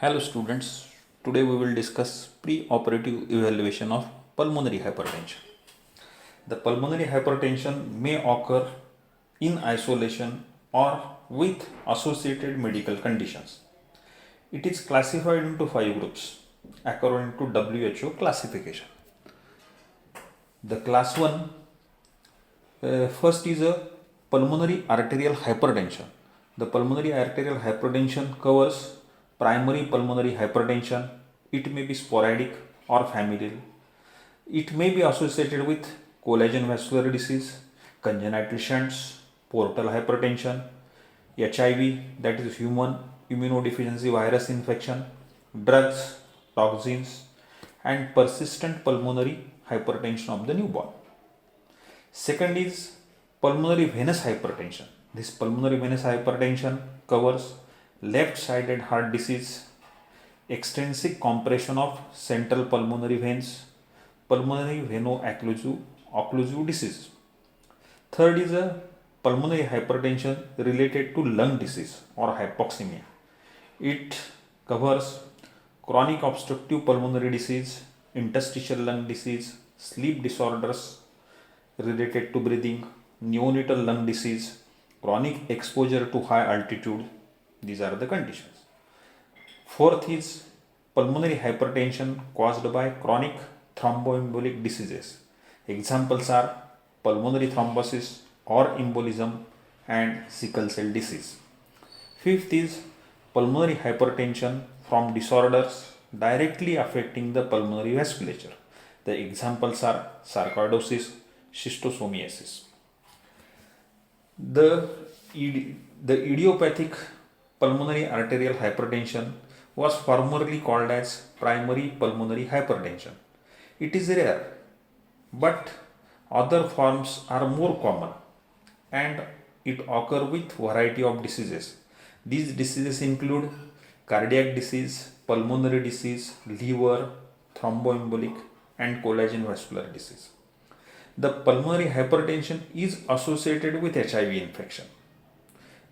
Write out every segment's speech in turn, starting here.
Hello students, today we will discuss pre-operative evaluation of pulmonary hypertension. The pulmonary hypertension may occur in isolation or with associated medical conditions. It is classified into 5 groups according to WHO classification. The class 1 first is a pulmonary arterial hypertension. The pulmonary arterial hypertension covers primary pulmonary hypertension. It may be sporadic or familial. It may be associated with collagen vascular disease, congenital shunts, portal hypertension, HIV, that is human immunodeficiency virus infection, drugs, toxins, and persistent pulmonary hypertension of the newborn. Second is pulmonary venous hypertension. This pulmonary venous hypertension covers left-sided heart disease, extrinsic compression of central pulmonary veins, pulmonary veno-occlusive disease. Third is a pulmonary hypertension related to lung disease or hypoxemia. It covers chronic obstructive pulmonary disease, interstitial lung disease, sleep disorders related to breathing, neonatal lung disease, chronic exposure to high altitude. These are the conditions. Fourth is pulmonary hypertension caused by chronic thromboembolic diseases. Examples are pulmonary thrombosis or embolism and sickle cell disease. Fifth is pulmonary hypertension from disorders directly affecting the pulmonary vasculature. The examples are sarcoidosis, schistosomiasis. The idiopathic pulmonary arterial hypertension was formerly called as primary pulmonary hypertension. It is rare, but other forms are more common and it occurs with variety of diseases. These diseases include cardiac disease, pulmonary disease, liver, thromboembolic, and collagen vascular disease. The pulmonary hypertension is associated with HIV infection.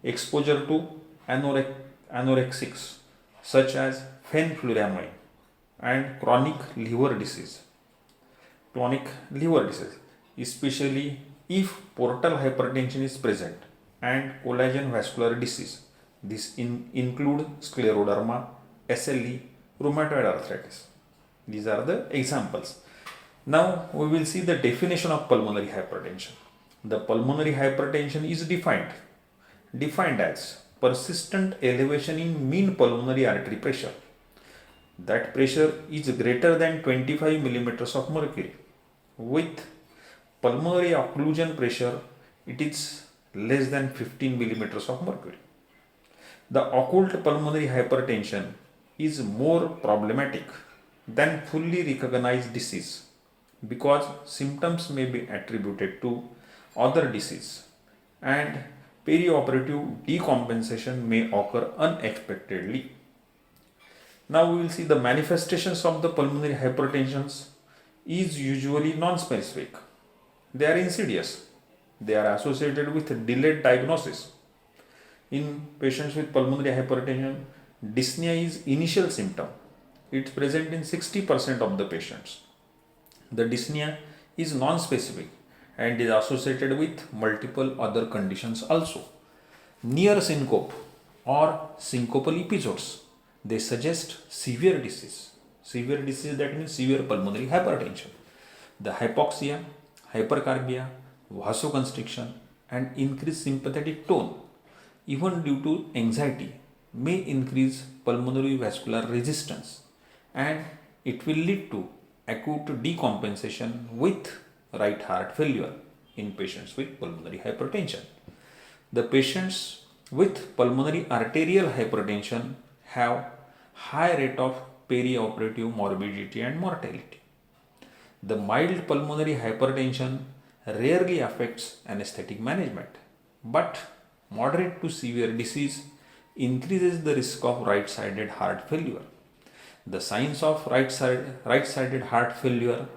Exposure to anorexics such as fenfluramine and chronic liver disease, especially if portal hypertension is present, and collagen vascular disease. This include scleroderma, SLE, rheumatoid arthritis. These are the examples. Now we will see the definition of pulmonary hypertension. The pulmonary hypertension is defined as persistent elevation in mean pulmonary artery pressure. That pressure is greater than 25 millimeters of mercury. With pulmonary occlusion pressure, it is less than 15 millimeters of mercury. The occult pulmonary hypertension is more problematic than fully recognized disease because symptoms may be attributed to other disease and perioperative decompensation may occur unexpectedly. Now we will see the manifestations of the pulmonary hypertensions is usually non-specific. They are insidious. They are associated with delayed diagnosis. In patients with pulmonary hypertension, dyspnea is initial symptom. It's present in 60% of the patients. The dyspnea is non-specific and is associated with multiple other conditions also. Near syncope or syncopal episodes, they suggest severe disease. Severe disease, that means severe pulmonary hypertension. The hypoxia, hypercarbia, vasoconstriction and increased sympathetic tone, even due to anxiety, may increase pulmonary vascular resistance and it will lead to acute decompensation with right heart failure in patients with pulmonary hypertension. The patients with pulmonary arterial hypertension have high rate of perioperative morbidity and mortality. The mild pulmonary hypertension rarely affects anesthetic management, but moderate to severe disease increases the risk of right-sided heart failure. The signs of right-sided heart failure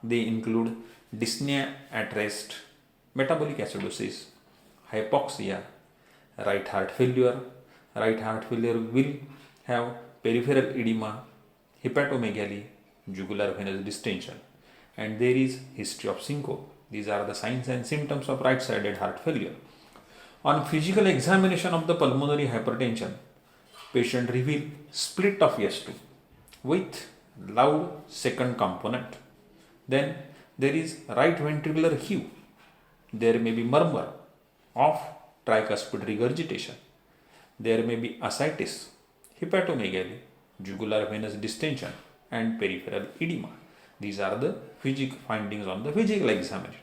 they include dyspnea at rest, metabolic acidosis, hypoxia, right heart failure. Right heart failure will have peripheral edema, hepatomegaly, jugular venous distension, and there is history of syncope. These are the signs and symptoms of right-sided heart failure. On physical examination of the pulmonary hypertension, patient reveal split of S2 with loud second component. Then there is right ventricular heave. There may be murmur of tricuspid regurgitation. There may be ascites, hepatomegaly, jugular venous distension, and peripheral edema. These are the findings on the physical examination.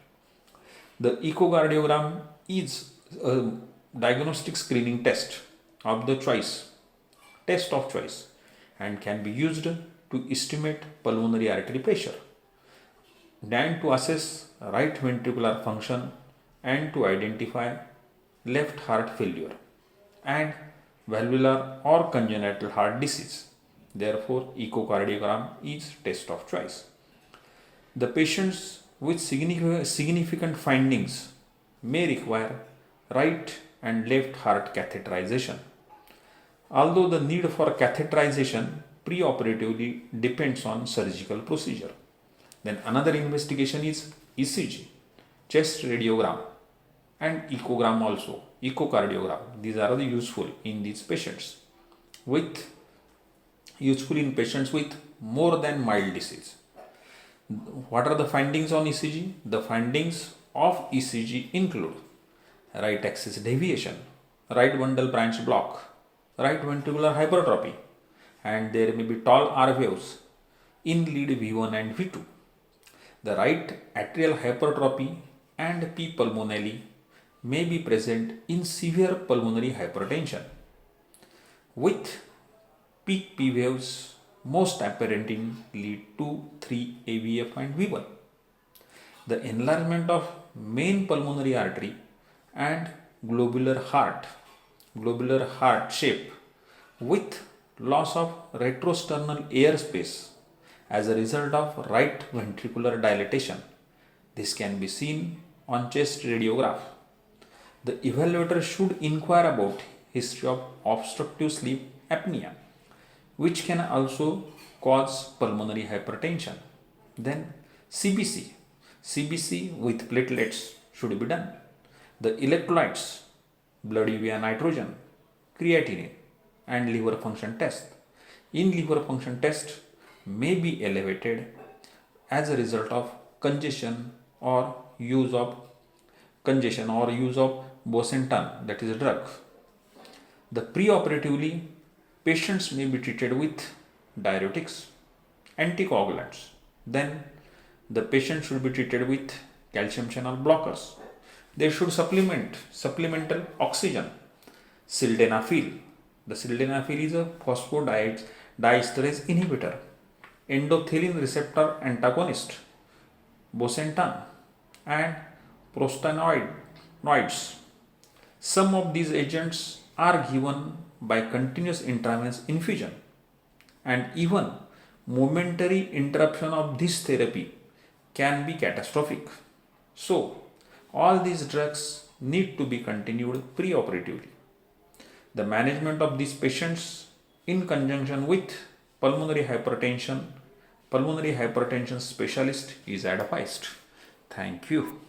The echocardiogram is a diagnostic screening test of choice, and can be used to estimate pulmonary artery pressure and to assess right ventricular function and to identify left heart failure and valvular or congenital heart disease. Therefore, echocardiogram is test of choice. The patients with significant findings may require right and left heart catheterization. Although the need for catheterization preoperatively depends on surgical procedure. Then another investigation is ECG, chest radiogram, and echogram also, echocardiogram. These are the useful in these patients with more than mild disease. What are the findings on ECG? The findings of ECG include right axis deviation, right bundle branch block, right ventricular hypertrophy, and there may be tall R waves in lead V1 and V2. The right atrial hypertrophy and P pulmonale may be present in severe pulmonary hypertension, with peak P waves most apparent in lead 2, 3, AVF and V1. The enlargement of main pulmonary artery and globular heart shape with loss of retrosternal airspace as a result of right ventricular dilatation. This can be seen on chest radiograph. The evaluator should inquire about history of obstructive sleep apnea, which can also cause pulmonary hypertension. Then CBC with platelets should be done. The electrolytes, blood urea nitrogen, creatinine, and liver function test. In liver function test may be elevated as a result of congestion or use of bosentan, that is a drug. The preoperatively, patients may be treated with diuretics, anticoagulants. Then the patient should be treated with calcium channel blockers. They should supplemental oxygen, sildenafil. The sildenafil is a phosphodiesterase inhibitor, endothelin receptor antagonist, bosentan, and prostanoids. Some of these agents are given by continuous intravenous infusion, and even momentary interruption of this therapy can be catastrophic. So, all these drugs need to be continued preoperatively. The management of these patients in conjunction with pulmonary hypertension specialist is advised. Thank you.